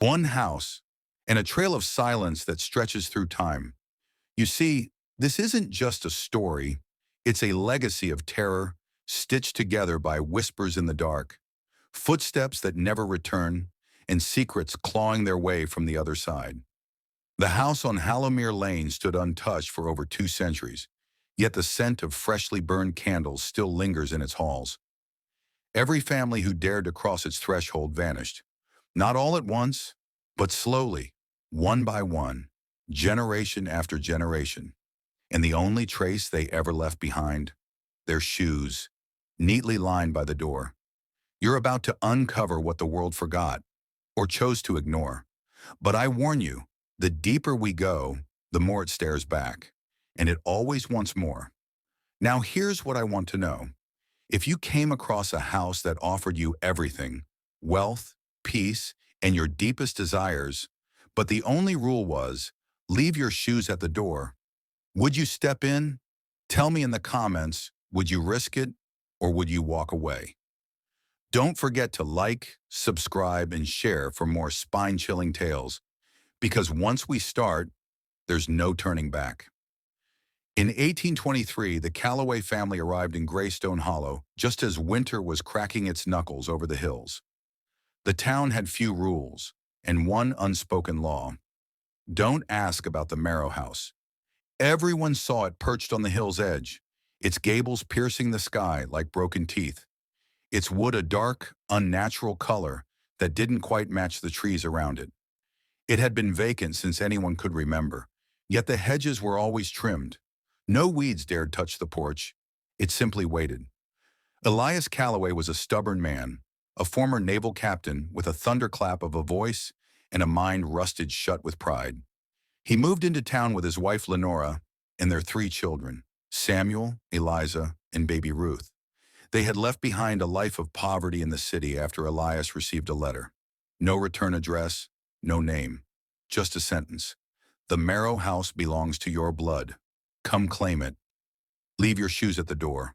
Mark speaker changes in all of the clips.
Speaker 1: One house, and a trail of silence that stretches through time. You see, this isn't just a story, it's a legacy of terror stitched together by whispers in the dark, footsteps that never return, and secrets clawing their way from the other side. The house on Hallowmere Lane stood untouched for over 2 centuries, yet the scent of freshly burned candles still lingers in its halls. Every family who dared to cross its threshold vanished, not all at once, but slowly, one by one, generation after generation. And the only trace they ever left behind, their shoes, neatly lined by the door. You're about to uncover what the world forgot, or chose to ignore. But I warn you, the deeper we go, the more it stares back. And it always wants more. Now here's what I want to know. If you came across a house that offered you everything, wealth, peace, and your deepest desires, but the only rule was, leave your shoes at the door, would you step in? Tell me in the comments, would you risk it or would you walk away? Don't forget to like, subscribe, and share for more spine-chilling tales, because once we start, there's no turning back. In 1823, the Calloway family arrived in Greystone Hollow just as winter was cracking its knuckles over the hills. The town had few rules and one unspoken law. Don't ask about the Marrow House. Everyone saw it perched on the hill's edge, its gables piercing the sky like broken teeth, its wood a dark, unnatural color that didn't quite match the trees around it. It had been vacant since anyone could remember, yet the hedges were always trimmed. No weeds dared touch the porch. It simply waited. Elias Calloway was a stubborn man, a former naval captain with a thunderclap of a voice and a mind rusted shut with pride. He moved into town with his wife Lenora and their 3 children, Samuel, Eliza, and baby Ruth. They had left behind a life of poverty in the city after Elias received a letter. No return address, no name, just a sentence. The Marrow House belongs to your blood. Come claim it. Leave your shoes at the door.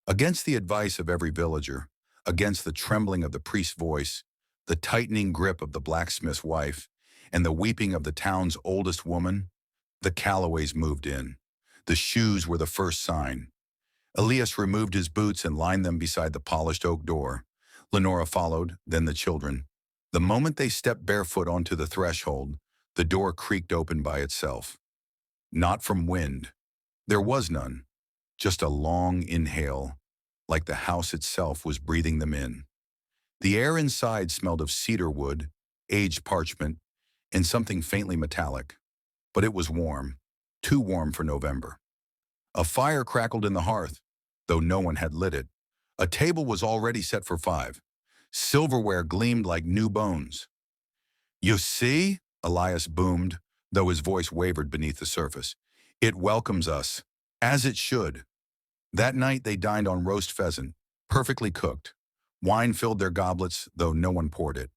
Speaker 1: Against the advice of every villager, against the trembling of the priest's voice, the tightening grip of the blacksmith's wife, and the weeping of the town's oldest woman, the Calloways moved in. The shoes were the first sign. Elias removed his boots and lined them beside the polished oak door. Lenora followed, then the children. The moment they stepped barefoot onto the threshold, the door creaked open by itself. Not from wind. There was none. Just a long inhale, like the house itself was breathing them in. The air inside smelled of cedar wood, aged parchment, and something faintly metallic. But it was warm, too warm for November. A fire crackled in the hearth, though no one had lit it. A table was already set for 5. Silverware gleamed like new bones. You see, Elias boomed, though his voice wavered beneath the surface. It welcomes us, as it should. That night they dined on roast pheasant, perfectly cooked. Wine filled their goblets, though no one poured it.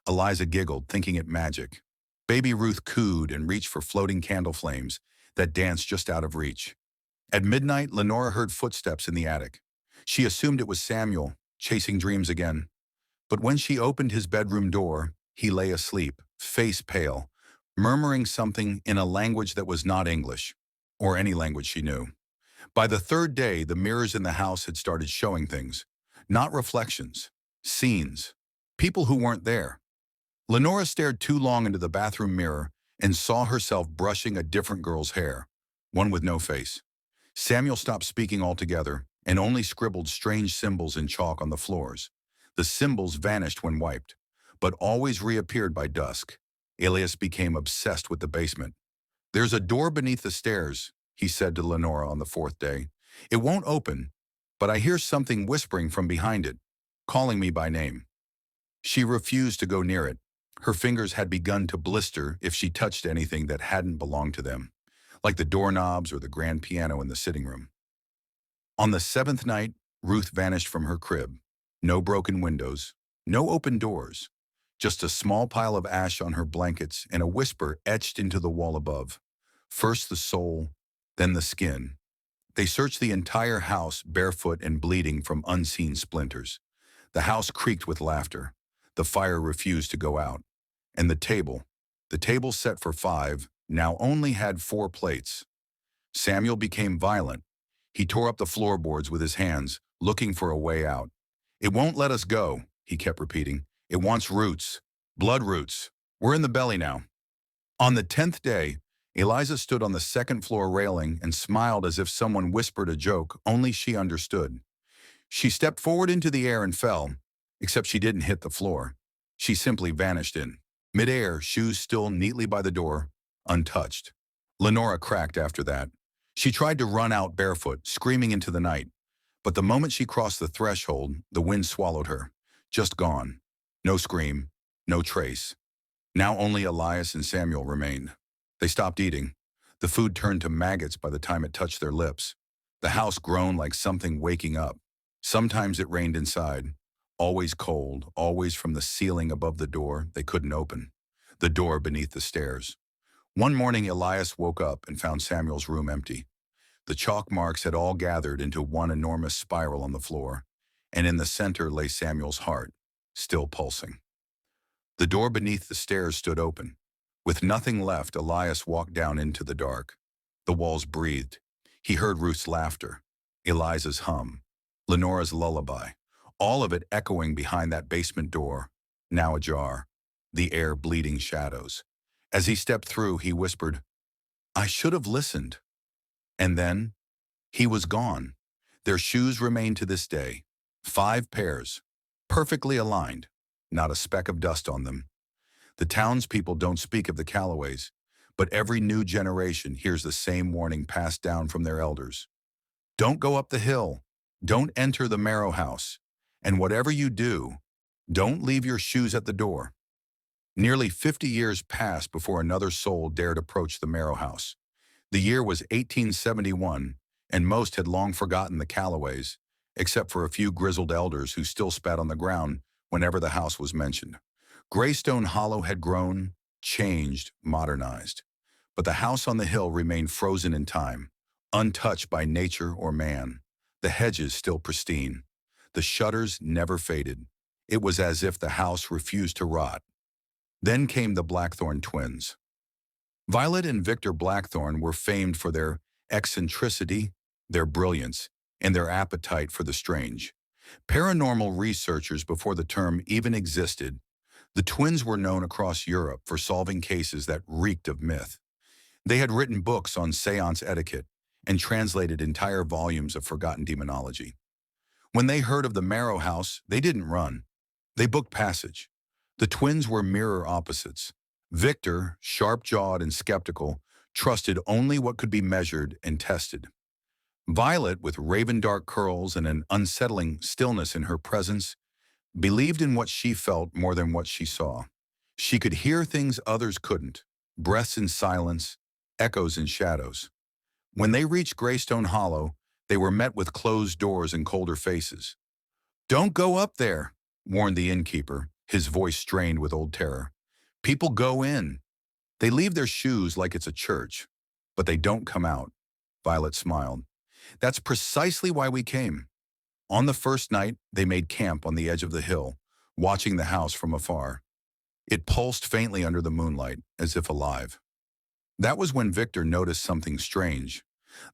Speaker 1: Eliza giggled, thinking it magic. Baby Ruth cooed and reached for floating candle flames that danced just out of reach. At midnight, Lenora heard footsteps in the attic. She assumed it was Samuel, chasing dreams again. But when she opened his bedroom door, he lay asleep, face pale, murmuring something in a language that was not English, or any language she knew. By the 3rd day, the mirrors in the house had started showing things. Not reflections, scenes, people who weren't there. Lenora stared too long into the bathroom mirror and saw herself brushing a different girl's hair, one with no face. Samuel stopped speaking altogether and only scribbled strange symbols in chalk on the floors. The symbols vanished when wiped, but always reappeared by dusk. Elias became obsessed with the basement. There's a door beneath the stairs, he said to Lenora on the 4th day. It won't open, but I hear something whispering from behind it, calling me by name. She refused to go near it. Her fingers had begun to blister if she touched anything that hadn't belonged to them, like the doorknobs or the grand piano in the sitting room. On the 7th night, Ruth vanished from her crib. No broken windows, no open doors, just a small pile of ash on her blankets and a whisper etched into the wall above. First the soul, then the skin. They searched the entire house, barefoot and bleeding from unseen splinters. The house creaked with laughter. The fire refused to go out. And the table set for five, now only had four plates. Samuel became violent. He tore up the floorboards with his hands, looking for a way out. "It won't let us go," he kept repeating. "It wants roots. Blood roots. We're in the belly now." On the 10th day, Eliza stood on the second floor railing and smiled as if someone whispered a joke only she understood. She stepped forward into the air and fell, except she didn't hit the floor. She simply vanished in midair, shoes still neatly by the door, untouched. Lenora cracked after that. She tried to run out barefoot, screaming into the night. But the moment she crossed the threshold, the wind swallowed her. Just gone. No scream, no trace. Now only Elias and Samuel remained. They stopped eating. The food turned to maggots by the time it touched their lips. The house groaned like something waking up. Sometimes it rained inside. Always cold, always from the ceiling above the door they couldn't open. The door beneath the stairs. One morning Elias woke up and found Samuel's room empty. The chalk marks had all gathered into one enormous spiral on the floor, and in the center lay Samuel's heart, still pulsing. The door beneath the stairs stood open. With nothing left, Elias walked down into the dark. The walls breathed. He heard Ruth's laughter, Eliza's hum, Lenora's lullaby, all of it echoing behind that basement door, now ajar, the air bleeding shadows. As he stepped through, he whispered, "I should have listened." And then, he was gone. Their shoes remain to this day. 5 pairs, perfectly aligned, not a speck of dust on them. The townspeople don't speak of the Callaways, but every new generation hears the same warning passed down from their elders. Don't go up the hill. Don't enter the Marrow House. And whatever you do, don't leave your shoes at the door. Nearly 50 years passed before another soul dared approach the Marrow House. The year was 1871, and most had long forgotten the Callaways, except for a few grizzled elders who still spat on the ground whenever the house was mentioned. Greystone Hollow had grown, changed, modernized. But the house on the hill remained frozen in time, untouched by nature or man. The hedges still pristine. The shutters never faded. It was as if the house refused to rot. Then came the Blackthorn twins. Violet and Victor Blackthorn were famed for their eccentricity, their brilliance, and their appetite for the strange. Paranormal researchers before the term even existed, the twins were known across Europe for solving cases that reeked of myth. They had written books on seance etiquette and translated entire volumes of forgotten demonology. When they heard of the Marrow House, they didn't run. They booked passage. The twins were mirror opposites. Victor, sharp-jawed and skeptical, trusted only what could be measured and tested. Violet, with raven-dark curls and an unsettling stillness in her presence, believed in what she felt more than what she saw. She could hear things others couldn't, breaths in silence, echoes in shadows. When they reached Greystone Hollow, they were met with closed doors and colder faces. "Don't go up there," warned the innkeeper, his voice strained with old terror. "People go in. They leave their shoes like it's a church, but they don't come out." Violet smiled. "That's precisely why we came." On the first night, they made camp on the edge of the hill, watching the house from afar. It pulsed faintly under the moonlight, as if alive. That was when Victor noticed something strange.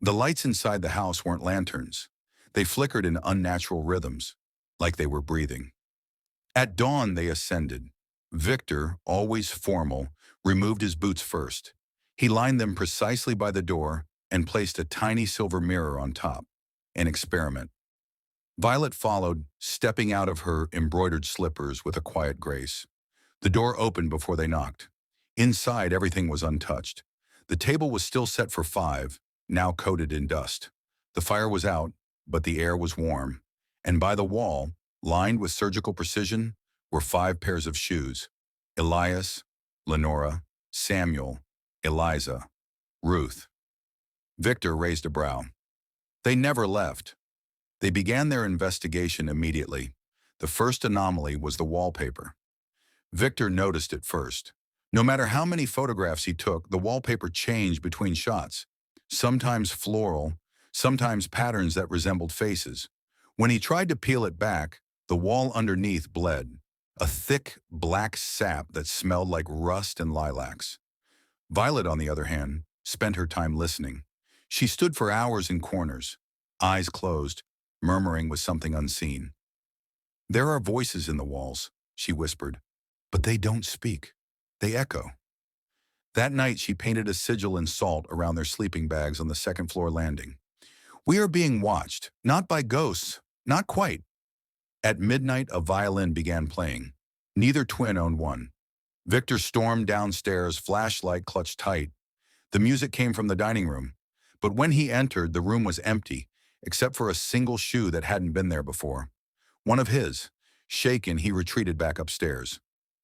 Speaker 1: The lights inside the house weren't lanterns. They flickered in unnatural rhythms, like they were breathing. At dawn, they ascended. Victor, always formal, removed his boots first. He lined them precisely by the door and placed a tiny silver mirror on top. An experiment. Violet followed, stepping out of her embroidered slippers with a quiet grace. The door opened before they knocked. Inside, everything was untouched. The table was still set for 5, now coated in dust. The fire was out, but the air was warm. And by the wall, lined with surgical precision, were 5 pairs of shoes. Elias, Lenora, Samuel, Eliza, Ruth. Victor raised a brow. They never left. They began their investigation immediately. The first anomaly was the wallpaper. Victor noticed it first. No matter how many photographs he took, the wallpaper changed between shots. Sometimes floral, sometimes patterns that resembled faces. When he tried to peel it back, the wall underneath bled. a thick, black sap that smelled like rust and lilacs. Violet, on the other hand, spent her time listening. She stood for hours in corners, eyes closed, murmuring with something unseen. "There are voices in the walls," she whispered, "but they don't speak. They echo." That night, she painted a sigil in salt around their sleeping bags on the second-floor landing. "We are being watched, not by ghosts, not quite." At midnight, a violin began playing. Neither twin owned one. Victor stormed downstairs, flashlight clutched tight. The music came from the dining room, but when he entered, the room was empty, except for a single shoe that hadn't been there before. One of his. Shaken, he retreated back upstairs.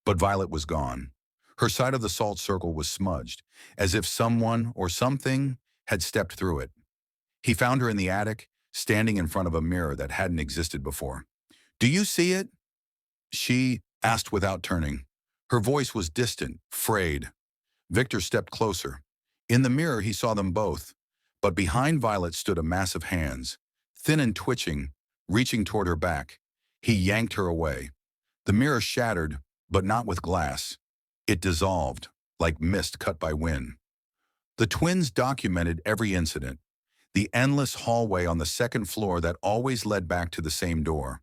Speaker 1: But Violet was gone. Her side of the salt circle was smudged, as if someone or something had stepped through it. He found her in the attic, standing in front of a mirror that hadn't existed before. "Do you see it?" she asked without turning. Her voice was distant, frayed. Victor stepped closer. In the mirror, he saw them both, but behind Violet stood a mass of hands, thin and twitching, reaching toward her back. He yanked her away. The mirror shattered, but not with glass. It dissolved, like mist cut by wind. The twins documented every incident. The endless hallway on the second floor that always led back to the same door.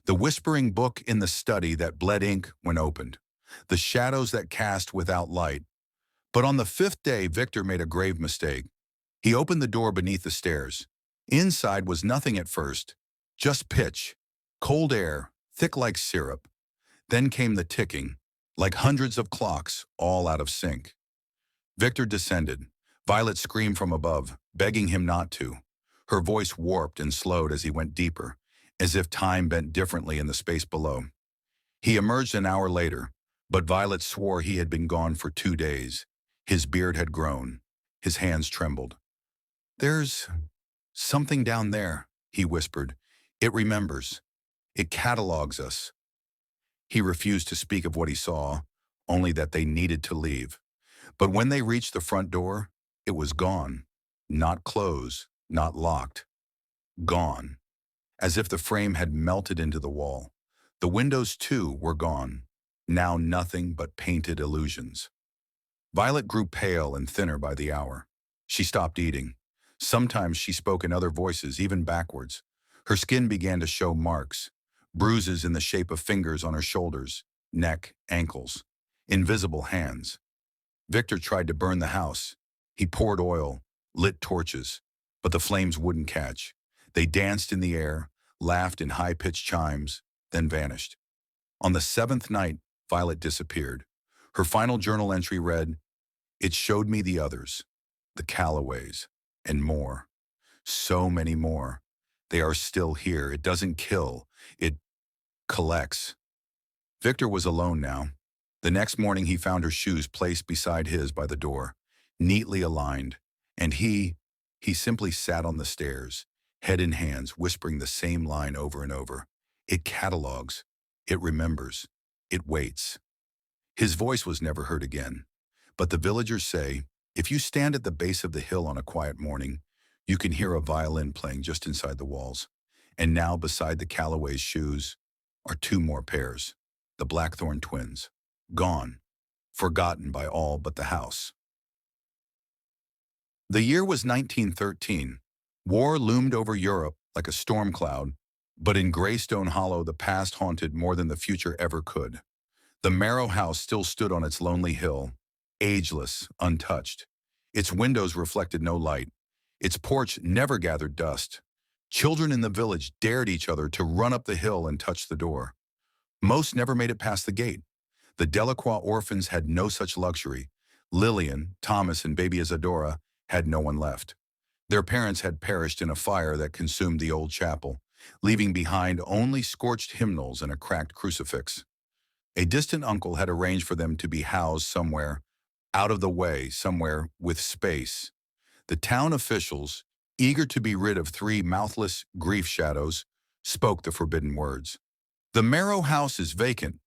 Speaker 1: The whispering book in the study that bled ink when opened. The shadows that cast without light. But on the fifth day, Victor made a grave mistake. He opened the door beneath the stairs. Inside was nothing at first, just pitch, cold air, thick like syrup. Then came the ticking, like hundreds of clocks, all out of sync. Victor descended. Violet screamed from above, begging him not to. Her voice warped and slowed as he went deeper, as if time bent differently in the space below. He emerged an hour later, but Violet swore he had been gone for 2 days. His beard had grown. His hands trembled. "There's something down there," he whispered. "It remembers. It catalogs us." He refused to speak of what he saw, only that they needed to leave. But when they reached the front door, it was gone. Not closed, not locked. Gone. As if the frame had melted into the wall. The windows, too, were gone. Now nothing but painted illusions. Violet grew pale and thinner by the hour. She stopped eating. Sometimes she spoke in other voices, even backwards. Her skin began to show marks, bruises in the shape of fingers on her shoulders, neck, ankles, invisible hands. Victor tried to burn the house. He poured oil, lit torches, but the flames wouldn't catch. They danced in the air, laughed in high-pitched chimes, then vanished. On the 7th night, Violet disappeared. Her final journal entry read, "It showed me the others, the Callaways, and more. So many more. They are still here. It doesn't kill. It collects." Victor was alone now. The next morning, he found her shoes placed beside his by the door, neatly aligned, and he simply sat on the stairs, head in hands, whispering the same line over and over. "It catalogs. It remembers. It waits." His voice was never heard again. But the villagers say, if you stand at the base of the hill on a quiet morning, you can hear a violin playing just inside the walls. And now beside the Callaway's shoes are 2 more pairs, the Blackthorn twins, gone, forgotten by all but the house. The year was 1913. War loomed over Europe like a storm cloud, but in Greystone Hollow the past haunted more than the future ever could. The Marrow House still stood on its lonely hill, ageless, untouched. Its windows reflected no light. Its porch never gathered dust. Children in the village dared each other to run up the hill and touch the door. Most never made it past the gate. The Delacroix orphans had no such luxury. Lillian, Thomas, and baby Isadora had no one left. Their parents had perished in a fire that consumed the old chapel, leaving behind only scorched hymnals and a cracked crucifix. A distant uncle had arranged for them to be housed somewhere, out of the way, somewhere with space. The town officials, eager to be rid of 3 mouthless grief shadows, spoke the forbidden words. "The Marrow House is vacant."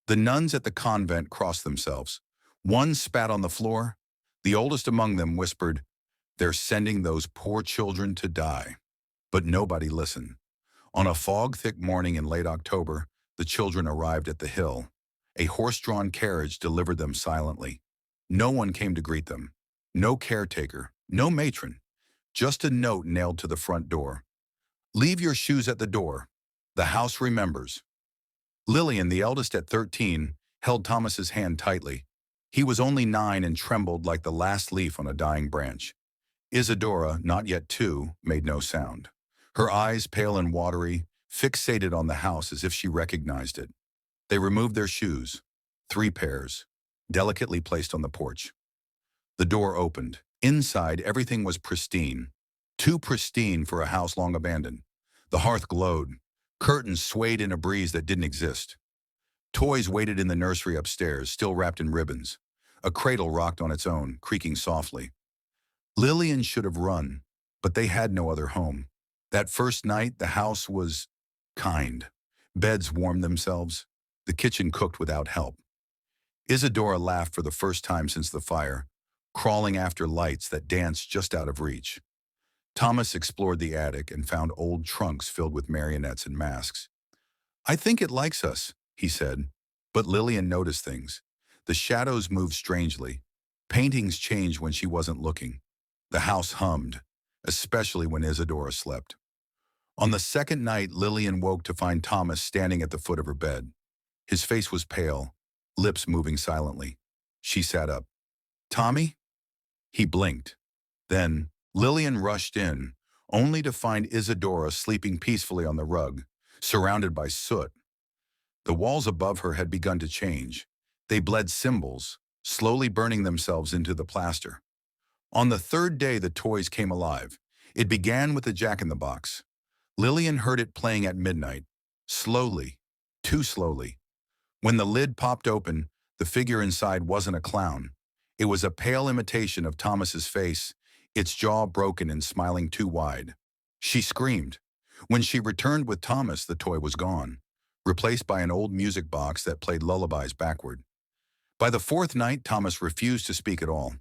Speaker 1: The nuns at the convent crossed themselves. One spat on the floor. The oldest among them whispered, "They're sending those poor children to die." But nobody listened. On a fog-thick morning in late October, The children arrived at the hill. A horse-drawn carriage delivered them silently. No one came to greet them. No caretaker, no matron, just a note nailed to the front door. Leave your shoes at the door. The house remembers. Lillian, the eldest at 13, held Thomas's hand tightly. He was only 9 and trembled like the last leaf on a dying branch. Isadora, not yet 2, made no sound. Her eyes, pale and watery, fixated on the house as if she recognized it. They removed their shoes, 3 pairs, delicately placed on the porch. The door opened. Inside, everything was pristine. Too pristine for a house long abandoned. The hearth glowed. Curtains swayed in a breeze that didn't exist. Toys waited in the nursery upstairs, still wrapped in ribbons. A cradle rocked on its own, creaking softly. Lillian should have run, but they had no other home. That first night, the house was kind. Beds warmed themselves. The kitchen cooked without help. Isadora laughed for the first time since the fire, crawling after lights that danced just out of reach. Thomas explored the attic and found old trunks filled with marionettes and masks. "I think it likes us," he said. But Lillian noticed things. The shadows moved strangely. Paintings changed when she wasn't looking. The house hummed, especially when Isadora slept. On the second night, Lillian woke to find Thomas standing at the foot of her bed. His face was pale, lips moving silently. She sat up. "Tommy?" He blinked. Then Lillian rushed in, only to find Isadora sleeping peacefully on the rug, surrounded by soot. The walls above her had begun to change. They bled symbols, slowly burning themselves into the plaster. On the third day, the toys came alive. It began with the Jack-in-the-Box. Lillian heard it playing at midnight, slowly, too slowly. When the lid popped open, the figure inside wasn't a clown. It was a pale imitation of Thomas's face, its jaw broken and smiling too wide. She screamed. When she returned with Thomas, the toy was gone, replaced by an old music box that played lullabies backward. By the fourth night, Thomas refused to speak at all.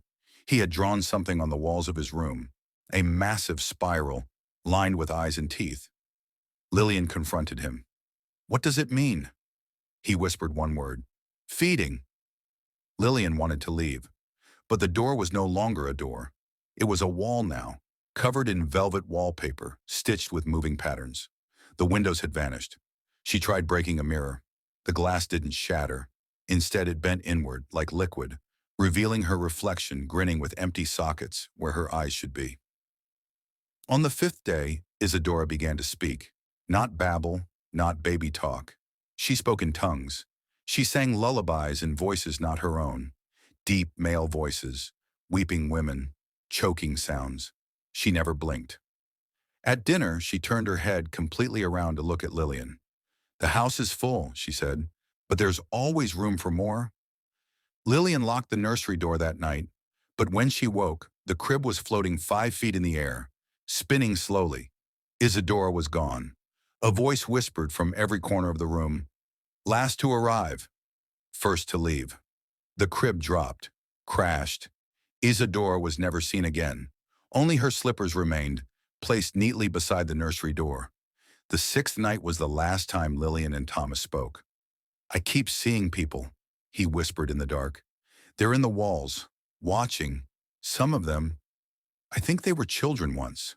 Speaker 1: He had drawn something on the walls of his room, a massive spiral, lined with eyes and teeth. Lillian confronted him. "What does it mean?" He whispered one word. "Feeding." Lillian wanted to leave, but the door was no longer a door. It was a wall now, covered in velvet wallpaper, stitched with moving patterns. The windows had vanished. She tried breaking a mirror. The glass didn't shatter. Instead, it bent inward, like liquid, revealing her reflection grinning with empty sockets where her eyes should be. On the 5th day, Isadora began to speak. Not babble, not baby talk. She spoke in tongues. She sang lullabies in voices not her own. Deep male voices, weeping women, choking sounds. She never blinked. At dinner, she turned her head completely around to look at Lillian. "The house is full," she said, "but there's always room for more." Lillian locked the nursery door that night, but when she woke, the crib was floating 5 feet in the air, spinning slowly. Isadora was gone. A voice whispered from every corner of the room, "Last to arrive, first to leave." The crib dropped, crashed. Isadora was never seen again. Only her slippers remained, placed neatly beside the nursery door. The 6th night was the last time Lillian and Thomas spoke. "I keep seeing people," he whispered in the dark. "They're in the walls, watching. Some of them, I think they were children once."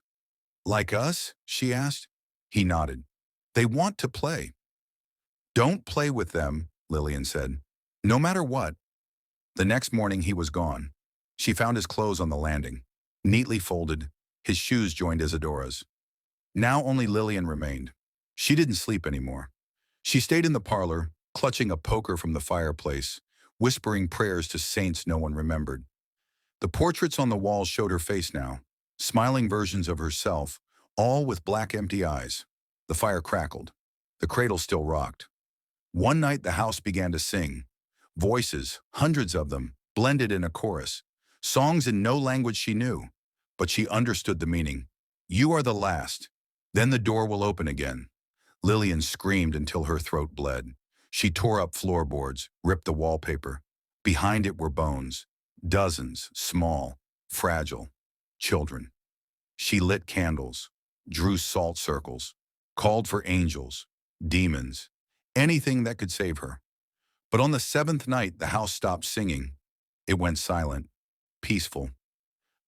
Speaker 1: "Like us?" she asked. He nodded. "They want to play." "Don't play with them," Lillian said. "No matter what." The next morning he was gone. She found his clothes on the landing, neatly folded. His shoes joined Isadora's. Now only Lillian remained. She didn't sleep anymore. She stayed in the parlor, clutching a poker from the fireplace, whispering prayers to saints no one remembered. The portraits on the walls showed her face now, smiling versions of herself, all with black empty eyes. The fire crackled. The cradle still rocked. One night the house began to sing. Voices, hundreds of them, blended in a chorus. Songs in no language she knew, but she understood the meaning. "You are the last. Then the door will open again." Lillian screamed until her throat bled. She tore up floorboards, ripped the wallpaper. Behind it were bones. Dozens, small, fragile, children. She lit candles, drew salt circles, called for angels, demons, anything that could save her. But on the seventh night, the house stopped singing. It went silent, peaceful.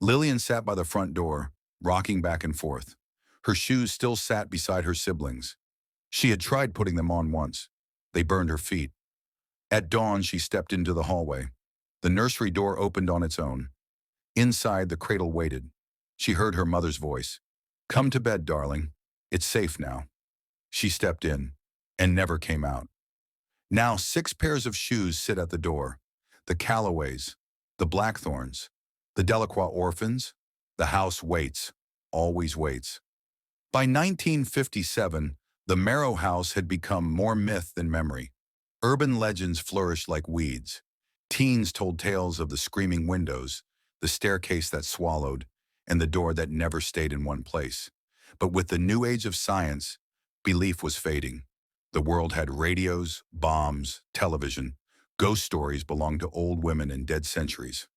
Speaker 1: Lillian sat by the front door, rocking back and forth. Her shoes still sat beside her siblings. She had tried putting them on once. They burned her feet. At dawn, she stepped into the hallway. The nursery door opened on its own. Inside, the cradle waited. She heard her mother's voice. "Come to bed, darling. It's safe now." She stepped in and never came out. Now 6 pairs of shoes sit at the door. The Callaways, the Blackthorns, the Delacroix orphans. The house waits, always waits. By 1957, the Marrow House had become more myth than memory. Urban legends flourished like weeds. Teens told tales of the screaming windows, the staircase that swallowed, and the door that never stayed in one place. But with the new age of science, belief was fading. The world had radios, bombs, television. Ghost stories belonged to old women and dead centuries.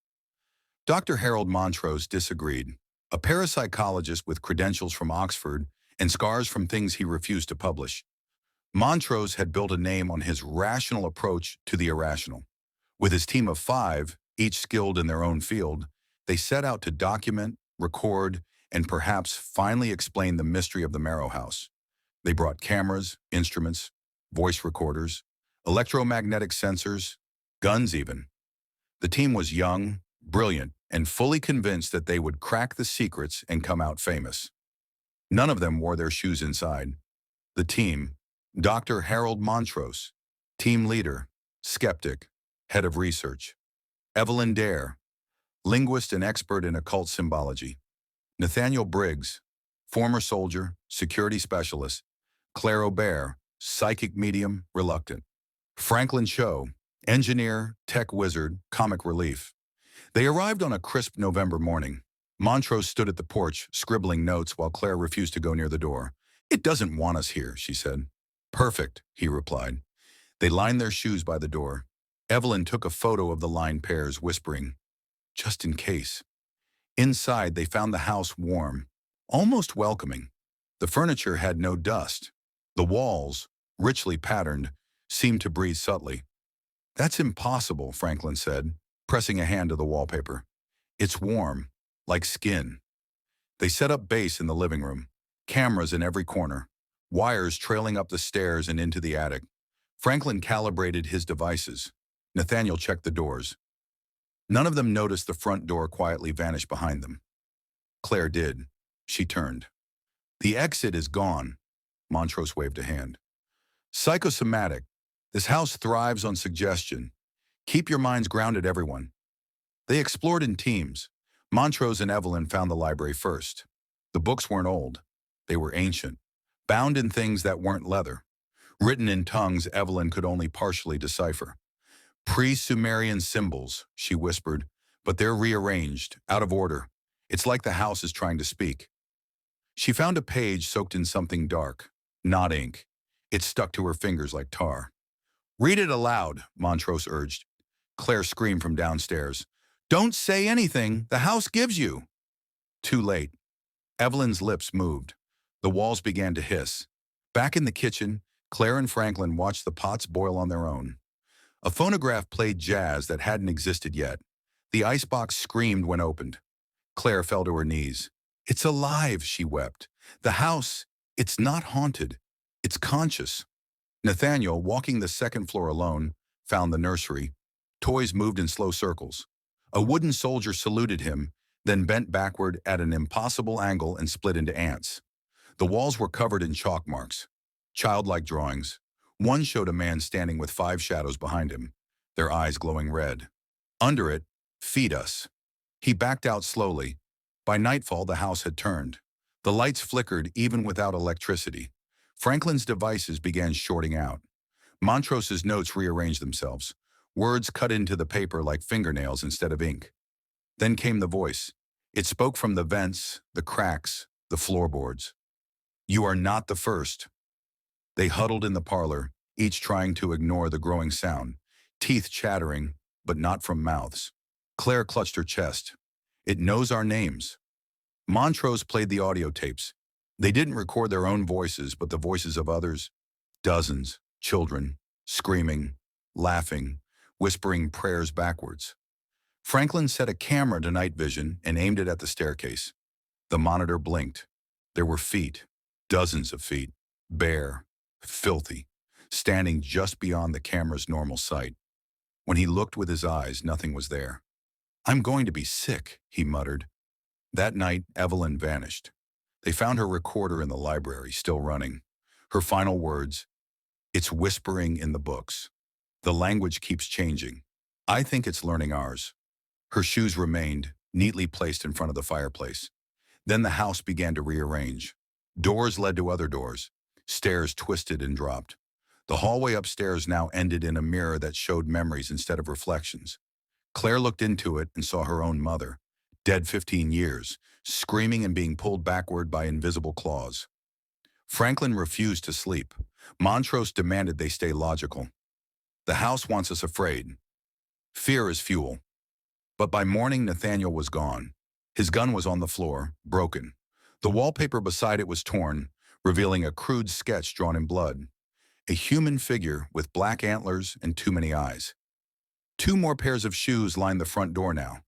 Speaker 1: Dr. Harold Montrose disagreed. A parapsychologist with credentials from Oxford and scars from things he refused to publish. Montrose had built a name on his rational approach to the irrational. With his team of 5, each skilled in their own field, they set out to document, record, and perhaps finally explain the mystery of the Marrow House. They brought cameras, instruments, voice recorders, electromagnetic sensors, guns even. The team was young, brilliant, and fully convinced that they would crack the secrets and come out famous. None of them wore their shoes inside. The team, Dr. Harold Montrose, team leader, skeptic, head of research. Evelyn Dare, linguist and expert in occult symbology. Nathaniel Briggs, former soldier, security specialist. Claire Aubert, psychic medium, reluctant. Franklin Cho, engineer, tech wizard, comic relief. They arrived on a crisp November morning. Montrose stood at the porch, scribbling notes while Claire refused to go near the door. "It doesn't want us here," she said. "Perfect," he replied. They lined their shoes by the door. Evelyn took a photo of the lined pairs, whispering, "Just in case." Inside, they found the house warm, almost welcoming. The furniture had no dust. The walls, richly patterned, seemed to breathe subtly. "That's impossible," Franklin said, pressing a hand to the wallpaper. "It's warm, like skin." They set up base in the living room, cameras in every corner, wires trailing up the stairs and into the attic. Franklin calibrated his devices. Nathaniel checked the doors. None of them noticed the front door quietly vanish behind them. Claire did. She turned. "The exit is gone." Montrose waved a hand. "Psychosomatic. This house thrives on suggestion. Keep your minds grounded, everyone." They explored in teams. Montrose and Evelyn found the library first. The books weren't old. They were ancient, bound in things that weren't leather, written in tongues Evelyn could only partially decipher. "Pre-Sumerian symbols," she whispered, "but they're rearranged, out of order. It's like the house is trying to speak." She found a page soaked in something dark, not ink. It stuck to her fingers like tar. "Read it aloud," Montrose urged. Claire screamed from downstairs. "Don't say anything. The house gives you." Too late. Evelyn's lips moved. The walls began to hiss. Back in the kitchen, Claire and Franklin watched the pots boil on their own. A phonograph played jazz that hadn't existed yet. The icebox screamed when opened. Claire fell to her knees. "It's alive," she wept. "The house, it's not haunted. It's conscious." Nathaniel, walking the second floor alone, found the nursery. Toys moved in slow circles. A wooden soldier saluted him, then bent backward at an impossible angle and split into ants. The walls were covered in chalk marks, childlike drawings. One showed a man standing with 5 shadows behind him, their eyes glowing red. Under it, "Feed us." He backed out slowly. By nightfall, the house had turned. The lights flickered even without electricity. Franklin's devices began shorting out. Montrose's notes rearranged themselves. Words cut into the paper like fingernails instead of ink. Then came the voice. It spoke from the vents, the cracks, the floorboards. "You are not the first." They huddled in the parlor, each trying to ignore the growing sound, teeth chattering, but not from mouths. Claire clutched her chest. "It knows our names." Montrose played the audio tapes. They didn't record their own voices, but the voices of others. Dozens. Children, screaming, laughing, whispering prayers backwards. Franklin set a camera to night vision and aimed it at the staircase. The monitor blinked. There were feet, dozens of feet, bare, filthy, standing just beyond the camera's normal sight. When he looked with his eyes, nothing was there. "I'm going to be sick," he muttered. That night, Evelyn vanished. They found her recorder in the library, still running. Her final words, "It's whispering in the books. The language keeps changing. I think it's learning ours." Her shoes remained, neatly placed in front of the fireplace. Then the house began to rearrange. Doors led to other doors. Stairs twisted and dropped. The hallway upstairs now ended in a mirror that showed memories instead of reflections. Claire looked into it and saw her own mother, dead 15 years, screaming and being pulled backward by invisible claws. Franklin refused to sleep. Montrose demanded they stay logical. "The house wants us afraid. Fear is fuel." But by morning, Nathaniel was gone. His gun was on the floor, broken. The wallpaper beside it was torn, revealing a crude sketch drawn in blood. A human figure with black antlers and too many eyes. 2 more pairs of shoes lined the front door now.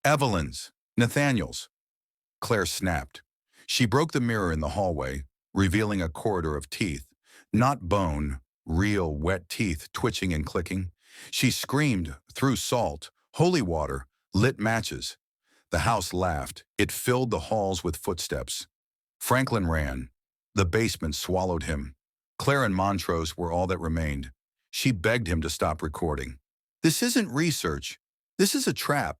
Speaker 1: "Evelyn's, Nathaniel's." Claire snapped. She broke the mirror in the hallway, revealing a corridor of teeth. Not bone, real wet teeth twitching and clicking. She screamed, threw salt, holy water, lit matches. The house laughed. It filled the halls with footsteps. Franklin ran. The basement swallowed him. Claire and Montrose were all that remained. She begged him to stop recording. "This isn't research. This is a trap.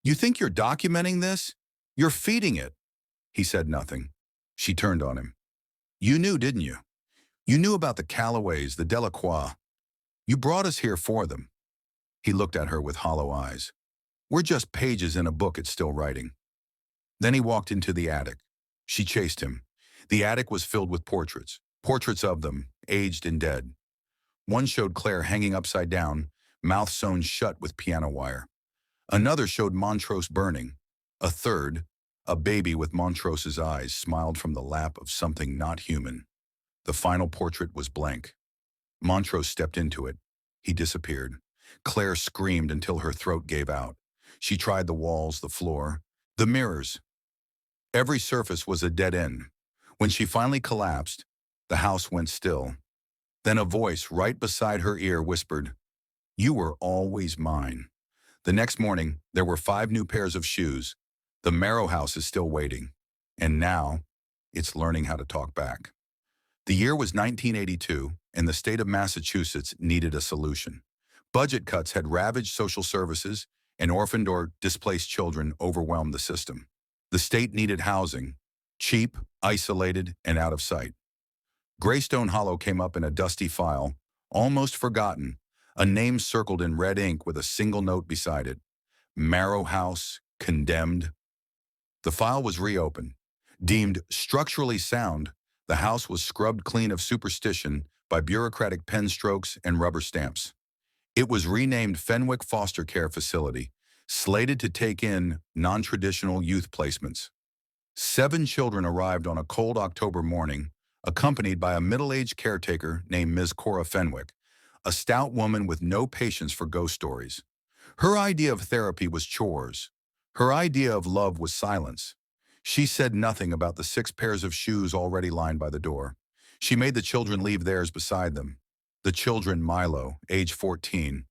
Speaker 1: You think you're documenting this? You're feeding it." He said nothing. She turned on him. "You knew, didn't you? You knew about the Callaways, the Delacroix. You brought us here for them." He looked at her with hollow eyes. "We're just pages in a book it's still writing." Then he walked into the attic. She chased him. The attic was filled with portraits. Portraits of them, aged and dead. One showed Claire hanging upside down, mouth sewn shut with piano wire. Another showed Montrose burning. A third, a baby with Montrose's eyes, smiled from the lap of something not human. The final portrait was blank. Montrose stepped into it. He disappeared. Claire screamed until her throat gave out. She tried the walls, the floor, the mirrors. Every surface was a dead end. When she finally collapsed, the house went still. Then a voice right beside her ear whispered, "You were always mine." The next morning, there were 5 new pairs of shoes. The Marrow House is still waiting. And now, it's learning how to talk back. The year was 1982, and the state of Massachusetts needed a solution. Budget cuts had ravaged social services, and orphaned or displaced children overwhelmed the system. The state needed housing, cheap, isolated, and out of sight. Greystone Hollow came up in a dusty file, almost forgotten, a name circled in red ink with a single note beside it. Marrow House, condemned. The file was reopened. Deemed structurally sound, the house was scrubbed clean of superstition by bureaucratic pen strokes and rubber stamps. It was renamed Fenwick Foster Care Facility, slated to take in non-traditional youth placements. 7 children arrived on a cold October morning, accompanied by a middle-aged caretaker named Ms. Cora Fenwick, a stout woman with no patience for ghost stories. Her idea of therapy was chores. Her idea of love was silence. She said nothing about the 6 pairs of shoes already lined by the door. She made the children leave theirs beside them. The children, Milo, age 14,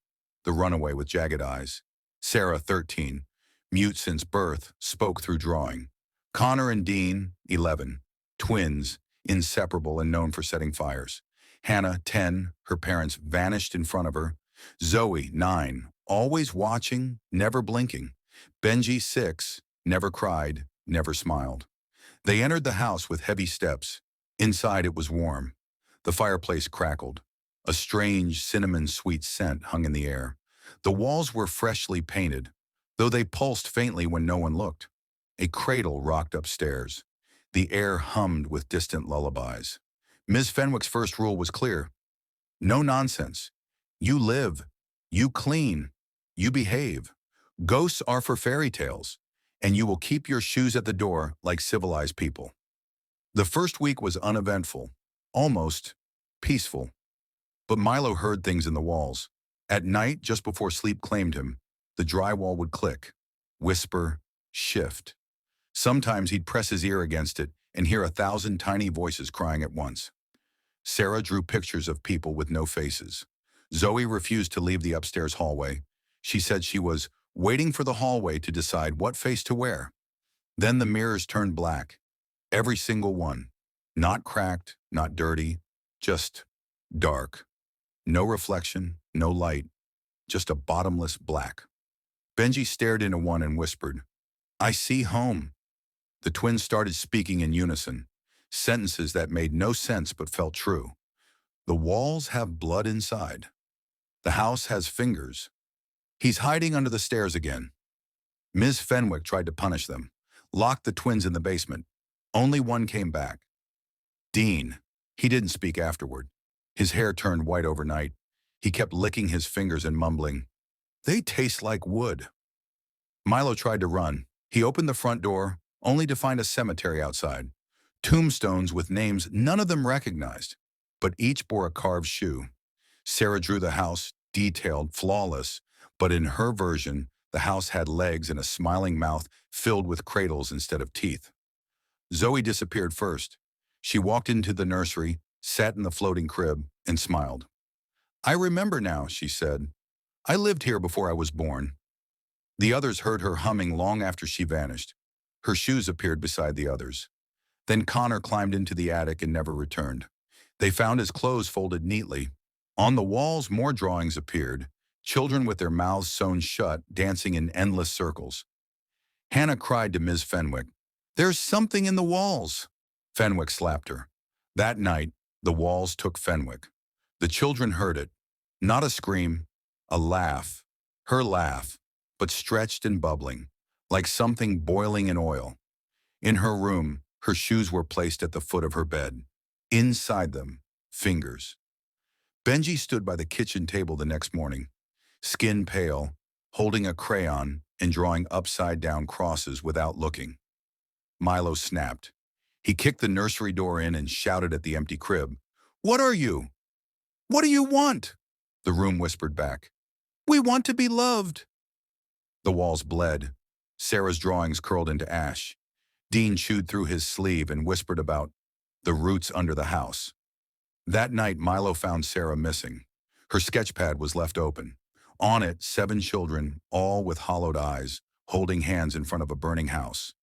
Speaker 1: the runaway with jagged eyes. Sarah, 13, mute since birth, spoke through drawing. Connor and Dean, 11, twins, inseparable and known for setting fires. Hannah, 10, her parents vanished in front of her. Zoe, 9, always watching, never blinking. Benji, 6, never cried, never smiled. They entered the house with heavy steps. Inside it was warm. The fireplace crackled. A strange cinnamon-sweet scent hung in the air. The walls were freshly painted, though they pulsed faintly when no one looked. A cradle rocked upstairs. The air hummed with distant lullabies. Ms. Fenwick's first rule was clear. No nonsense. You live. You clean. You behave. Ghosts are for fairy tales, and you will keep your shoes at the door like civilized people. The first week was uneventful, almost peaceful. But Milo heard things in the walls. At night, just before sleep claimed him, the drywall would click, whisper, shift. Sometimes he'd press his ear against it and hear 1,000 tiny voices crying at once. Sarah drew pictures of people with no faces. Zoe refused to leave the upstairs hallway. She said she was waiting for the hallway to decide what face to wear. Then the mirrors turned black. Every single one. Not cracked, not dirty, just dark. No reflection, no light, just a bottomless black. Benji stared into one and whispered, "I see home." The twins started speaking in unison, sentences that made no sense but felt true. The walls have blood inside. The house has fingers. He's hiding under the stairs again. Ms. Fenwick tried to punish them, locked the twins in the basement. Only one came back. Dean. He didn't speak afterward. His hair turned white overnight. He kept licking his fingers and mumbling, "They taste like wood." Milo tried to run. He opened the front door, only to find a cemetery outside. Tombstones with names none of them recognized, but each bore a carved shoe. Sarah drew the house, detailed, flawless, but in her version, the house had legs and a smiling mouth filled with cradles instead of teeth. Zoe disappeared first. She walked into the nursery, sat in the floating crib, and smiled. "I remember now," she said. "I lived here before I was born." The others heard her humming long after she vanished. Her shoes appeared beside the others. Then Connor climbed into the attic and never returned. They found his clothes folded neatly. On the walls, more drawings appeared, children with their mouths sewn shut, dancing in endless circles. Hannah cried to Ms. Fenwick, "There's something in the walls." Fenwick slapped her. That night, the walls took Fenwick. The children heard it. Not a scream, a laugh. Her laugh, but stretched and bubbling, like something boiling in oil. In her room, her shoes were placed at the foot of her bed. Inside them, fingers. Benji stood by the kitchen table the next morning, skin pale, holding a crayon and drawing upside-down crosses without looking. Milo snapped. He kicked the nursery door in and shouted at the empty crib, "What are you? What do you want?" The room whispered back, "We want to be loved." The walls bled. Sarah's drawings curled into ash. Dean chewed through his sleeve and whispered about the roots under the house. That night, Milo found Sarah missing. Her sketchpad was left open. On it, 7 children, all with hollowed eyes, holding hands in front of a burning house.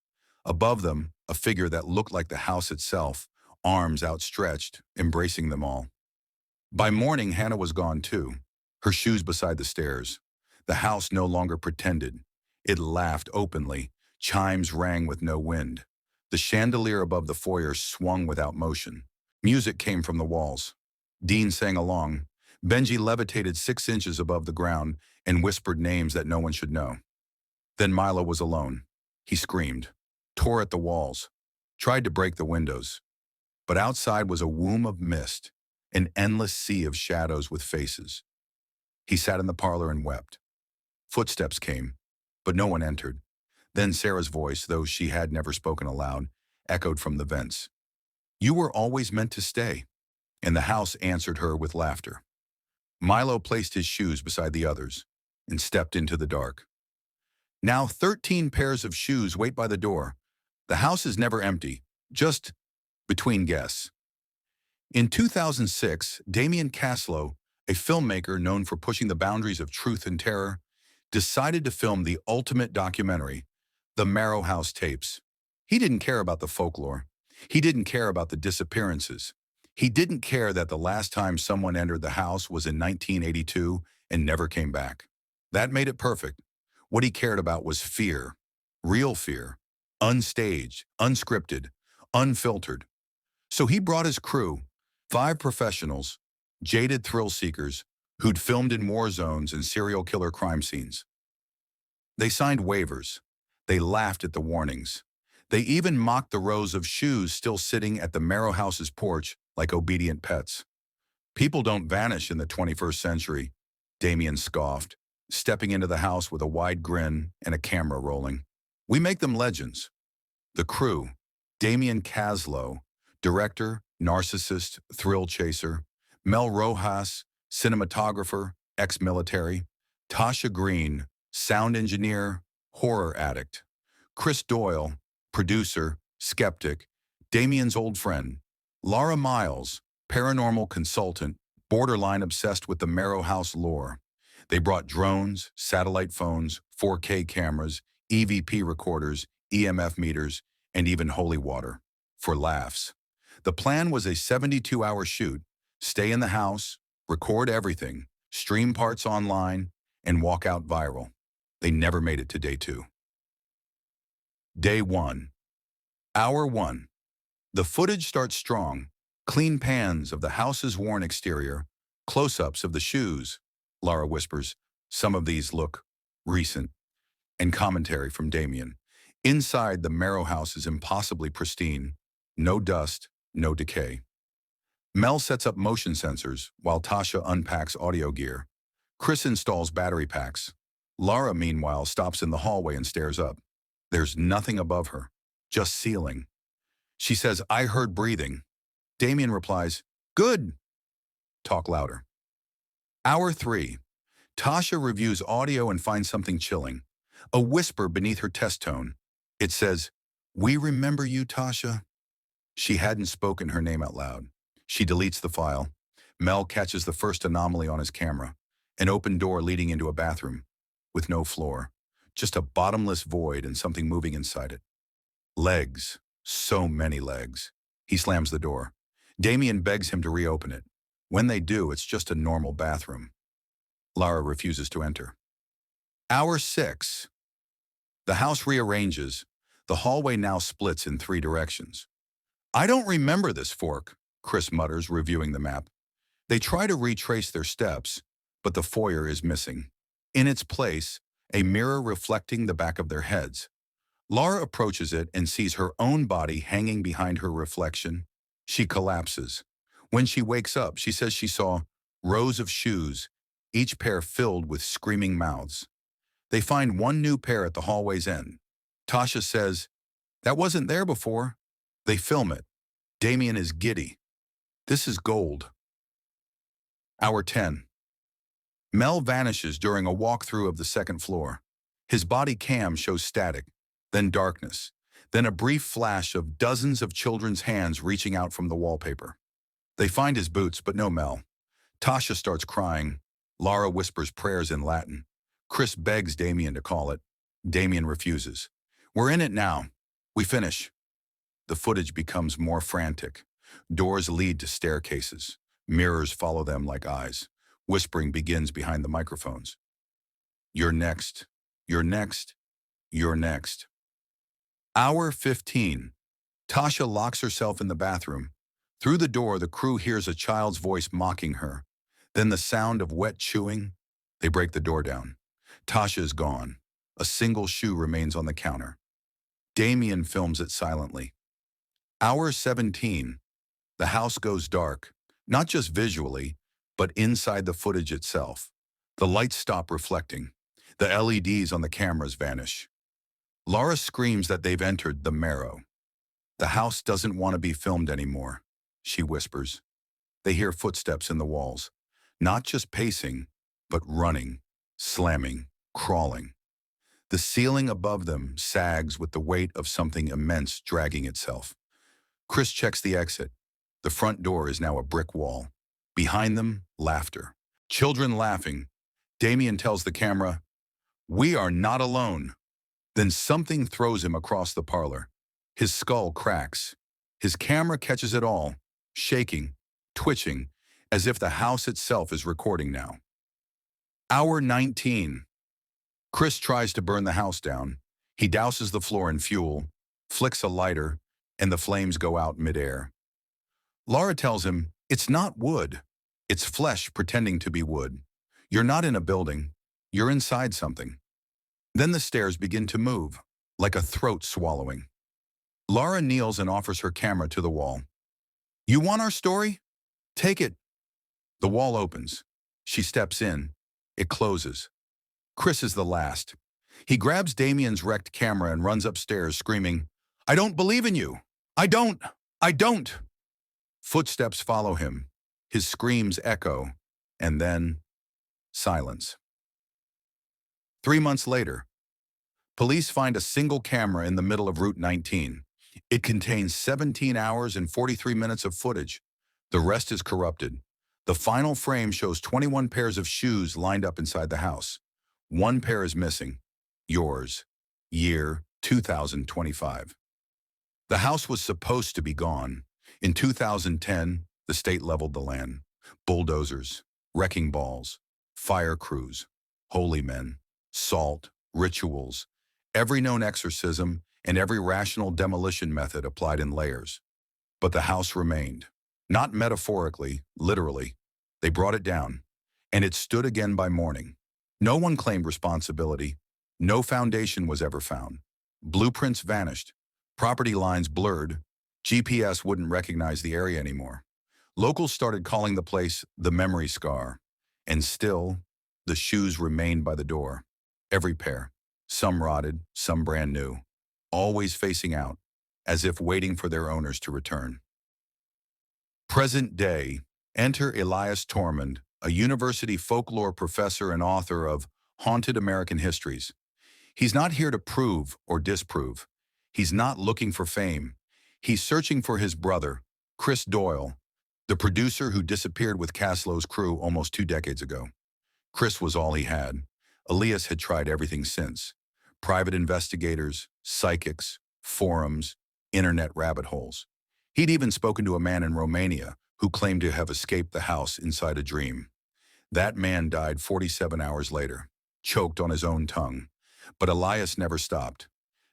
Speaker 1: Above them, a figure that looked like the house itself, arms outstretched, embracing them all. By morning, Hannah was gone too, her shoes beside the stairs. The house no longer pretended. It laughed openly. Chimes rang with no wind. The chandelier above the foyer swung without motion. Music came from the walls. Dean sang along. Benji levitated 6 inches above the ground and whispered names that no one should know. Then Milo was alone. He screamed, tore at the walls, tried to break the windows. But outside was a womb of mist, an endless sea of shadows with faces. He sat in the parlor and wept. Footsteps came, but no one entered. Then Sarah's voice, though she had never spoken aloud, echoed from the vents. "You were always meant to stay." And the house answered her with laughter. Milo placed his shoes beside the others and stepped into the dark. Now 13 pairs of shoes wait by the door. The house is never empty, just between guests. In 2006, Damien Caslow, a filmmaker known for pushing the boundaries of truth and terror, decided to film the ultimate documentary, the Marrow House tapes. He didn't care about the folklore. He didn't care about the disappearances. He didn't care that the last time someone entered the house was in 1982 and never came back. That made it perfect. What he cared about was fear, real fear, unstaged, unscripted, unfiltered. So he brought his crew, 5 professionals, jaded thrill seekers, who'd filmed in war zones and serial killer crime scenes. They signed waivers. They laughed at the warnings. They even mocked the rows of shoes still sitting at the Marrow House's porch like obedient pets. "People don't vanish in the 21st century, Damien scoffed, stepping into the house with a wide grin and a camera rolling. "We make them legends." The crew, Damien Caslow, director, narcissist, thrill chaser, Mel Rojas, cinematographer, ex-military; Tasha Green, sound engineer, horror addict; Chris Doyle, producer, skeptic, Damien's old friend; Laura Miles, paranormal consultant, borderline obsessed with the Marrow House lore. They brought drones, satellite phones, 4K cameras, EVP recorders, EMF meters, and even holy water. For laughs. The plan was a 72-hour shoot, stay in the house, record everything, stream parts online, and walk out viral. They never made it to day 2. Day 1. Hour 1. The footage starts strong. Clean pans of the house's worn exterior, close-ups of the shoes. Lara whispers, some of these look recent, and commentary from Damien. Inside, the Marrow House is impossibly pristine. No dust, no decay. Mel sets up motion sensors while Tasha unpacks audio gear. Chris installs battery packs. Lara, meanwhile, stops in the hallway and stares up. There's nothing above her, just ceiling. She says, I heard breathing. Damien replies, good. Talk louder. Hour 3. Tasha reviews audio and finds something chilling. A whisper beneath her test tone. It says, we remember you, Tasha. She hadn't spoken her name out loud. She deletes the file. Mel catches the first anomaly on his camera. An open door leading into a bathroom, with no floor. Just a bottomless void and something moving inside it. Legs. So many legs. He slams the door. Damien begs him to reopen it. When they do, it's just a normal bathroom. Lara refuses to enter. Hour 6. The house rearranges. The hallway now splits in 3 directions. I don't remember this fork, Chris mutters, reviewing the map. They try to retrace their steps, but the foyer is missing. In its place, a mirror reflecting the back of their heads. Lara approaches it and sees her own body hanging behind her reflection. She collapses. When she wakes up, she says she saw rows of shoes, each pair filled with screaming mouths. They find one new pair at the hallway's end. Tasha says, that wasn't there before. They film it. Damien is giddy. This is gold. Hour 10. Mel vanishes during a walkthrough of the 2nd floor. His body cam shows static, then darkness, then a brief flash of dozens of children's hands reaching out from the wallpaper. They find his boots, but no Mel. Tasha starts crying. Lara whispers prayers in Latin. Chris begs Damien to call it. Damien refuses. We're in it now. We finish. The footage becomes more frantic. Doors lead to staircases. Mirrors follow them like eyes. Whispering begins behind the microphones. You're next. You're next. You're next. Hour 15. Tasha locks herself in the bathroom. Through the door, the crew hears a child's voice mocking her. Then the sound of wet chewing. They break the door down. Tasha is gone. A single shoe remains on the counter. Damien films it silently. Hour 17. The house goes dark, not just visually, but inside the footage itself. The lights stop reflecting. The LEDs on the cameras vanish. Lara screams that they've entered the Marrow. The house doesn't want to be filmed anymore, she whispers. They hear footsteps in the walls, not just pacing, but running, slamming, crawling. The ceiling above them sags with the weight of something immense dragging itself. Chris checks the exit. The front door is now a brick wall. Behind them, laughter. Children laughing. Damien tells the camera, we are not alone. Then something throws him across the parlor. His skull cracks. His camera catches it all, shaking, twitching, as if the house itself is recording now. Hour 19. Chris tries to burn the house down. He douses the floor in fuel, flicks a lighter, and the flames go out midair. Lara tells him, it's not wood. It's flesh pretending to be wood. You're not in a building. You're inside something. Then the stairs begin to move, like a throat swallowing. Lara kneels and offers her camera to the wall. You want our story? Take it. The wall opens. She steps in. It closes. Chris is the last. He grabs Damien's wrecked camera and runs upstairs screaming, I don't believe in you. I don't. I don't. Footsteps follow him. His screams echo. And then, silence. 3 months later, police find a single camera in the middle of Route 19. It contains 17 hours and 43 minutes of footage. The rest is corrupted. The final frame shows 21 pairs of shoes lined up inside the house. One pair is missing. Yours. Year 2025. The house was supposed to be gone. In 2010, the state leveled the land. Bulldozers, wrecking balls, fire crews, holy men, salt, rituals, every known exorcism, and every rational demolition method applied in layers. But the house remained. Not metaphorically, literally. They brought it down, and it stood again by morning. No one claimed responsibility. No foundation was ever found. Blueprints vanished. Property lines blurred. GPS wouldn't recognize the area anymore. Locals started calling the place the memory scar. And still, the shoes remained by the door. Every pair. Some rotted, some brand new. Always facing out, as if waiting for their owners to return. Present day, enter Elias Tormund, a university folklore professor and author of Haunted American Histories. He's not here to prove or disprove. He's not looking for fame. He's searching for his brother, Chris Doyle, the producer who disappeared with Caslow's crew almost 2 decades ago. Chris was all he had. Elias had tried everything since. Private investigators, psychics, forums, internet rabbit holes. He'd even spoken to a man in Romania who claimed to have escaped the house inside a dream. That man died 47 hours later, choked on his own tongue. But Elias never stopped.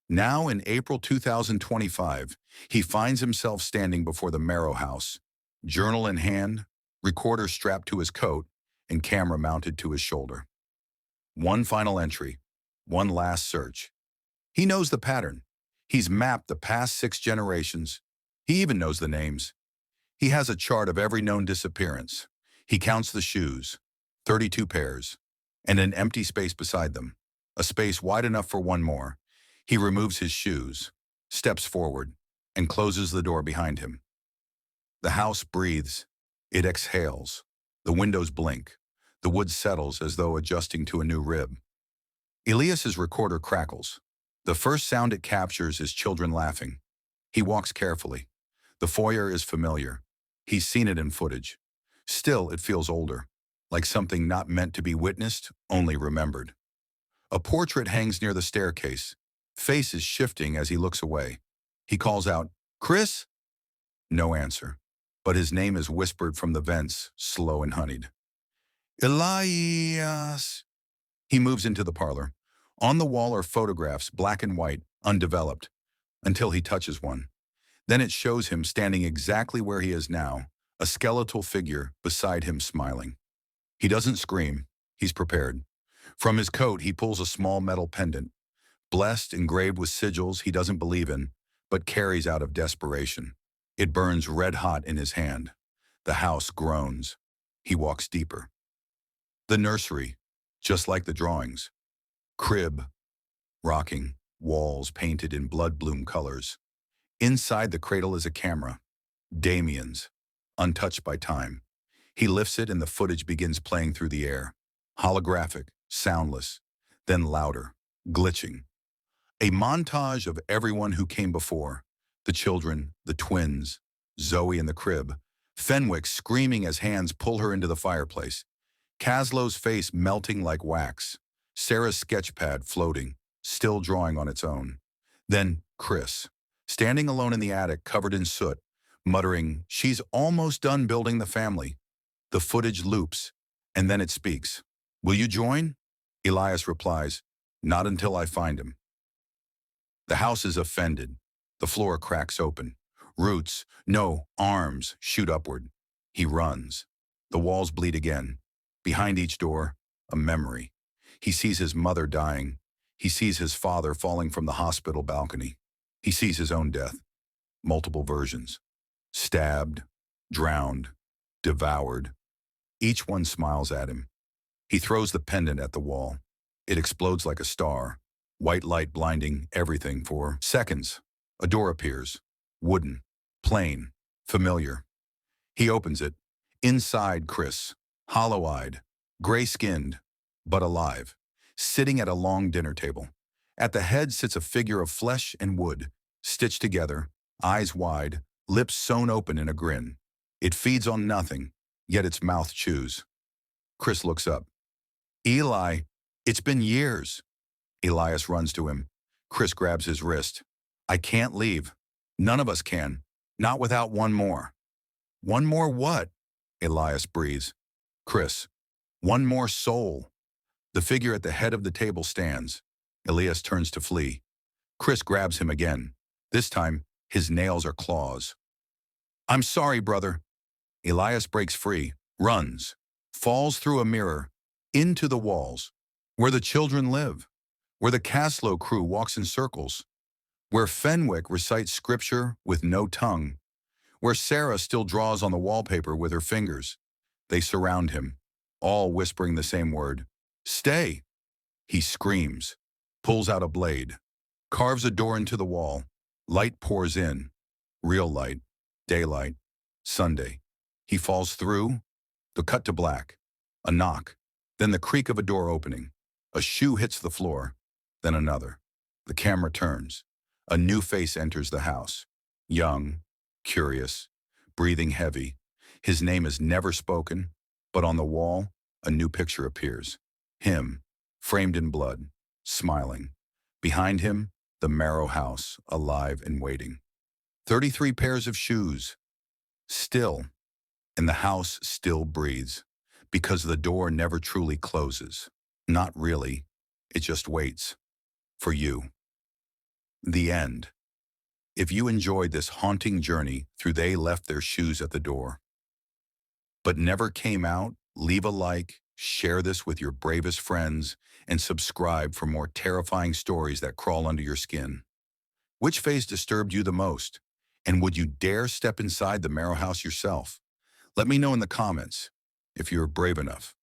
Speaker 1: Now, in April 2025, he finds himself standing before the Marrow House, journal in hand, recorder strapped to his coat, and camera mounted to his shoulder. One final entry, one last search. He knows the pattern. He's mapped the past 6 generations. He even knows the names. He has a chart of every known disappearance. He counts the shoes, 32 pairs, and an empty space beside them, a space wide enough for one more. He removes his shoes, steps forward, and closes the door behind him. The house breathes. It exhales. The windows blink. The wood settles as though adjusting to a new rib. Elias's recorder crackles. The first sound it captures is children laughing. He walks carefully. The foyer is familiar. He's seen it in footage. Still, it feels older, like something not meant to be witnessed, only remembered. A portrait hangs near the staircase. Face is shifting as he looks away. He calls out, "Chris?" No answer, but his name is whispered from the vents, slow and honeyed. Elias. He moves into the parlor. On the wall are photographs, black and white, undeveloped, until he touches one. Then it shows him standing exactly where he is now, a skeletal figure beside him smiling. He doesn't scream. He's prepared. From his coat, he pulls a small metal pendant, blessed, engraved with sigils he doesn't believe in, but carries out of desperation. It burns red hot in his hand. The house groans. He walks deeper. The nursery, just like the drawings. Crib, rocking, walls painted in blood-bloom colors. Inside the cradle is a camera, Damien's, untouched by time. He lifts it and the footage begins playing through the air. Holographic, soundless, then louder, glitching. A montage of everyone who came before. The children, the twins, Zoe in the crib, Fenwick screaming as hands pull her into the fireplace. Caslow's face melting like wax. Sarah's sketchpad floating, still drawing on its own. Then Chris, standing alone in the attic covered in soot, muttering, "She's almost done building the family." The footage loops, and then it speaks. "Will you join?" Elias replies, "Not until I find him." The house is offended. The floor cracks open. Roots, no, arms, shoot upward. He runs. The walls bleed again. Behind each door, a memory. He sees his mother dying. He sees his father falling from the hospital balcony. He sees his own death. Multiple versions. Stabbed, drowned, devoured. Each one smiles at him. He throws the pendant at the wall. It explodes like a star. White light blinding everything for seconds. A door appears. Wooden, plain, familiar. He opens it. Inside, Chris, hollow-eyed, gray-skinned, but alive, sitting at a long dinner table. At the head sits a figure of flesh and wood, stitched together, eyes wide, lips sewn open in a grin. It feeds on nothing, yet its mouth chews. Chris looks up. Eli, it's been years. Elias runs to him. Chris grabs his wrist. I can't leave. None of us can. Not without one more. One more what? Elias breathes. Chris, one more soul. The figure at the head of the table stands. Elias turns to flee. Chris grabs him again. This time, his nails are claws. I'm sorry, brother. Elias breaks free, runs, falls through a mirror, into the walls, where the children live, where the Caslow crew walks in circles, where Fenwick recites scripture with no tongue, where Sarah still draws on the wallpaper with her fingers. They surround him, all whispering the same word. Stay! He screams, pulls out a blade, carves a door into the wall. Light pours in. Real light, daylight, Sunday. He falls through. The cut to black. A knock. Then the creak of a door opening. A shoe hits the floor. Then another. The camera turns. A new face enters the house. Young, curious, breathing heavy. His name is never spoken, but on the wall, a new picture appears. Him, framed in blood, smiling. Behind him, the Marrow House, alive and waiting. 33 pairs of shoes. Still, and the house still breathes, because the door never truly closes. Not really. It just waits. For you. The end. If you enjoyed this haunting journey through They Left Their Shoes at the Door, but never came out, leave a like, share this with your bravest friends, and subscribe for more terrifying stories that crawl under your skin. Which phase disturbed you the most? And would you dare step inside the Marrow House yourself? Let me know in the comments if you're brave enough.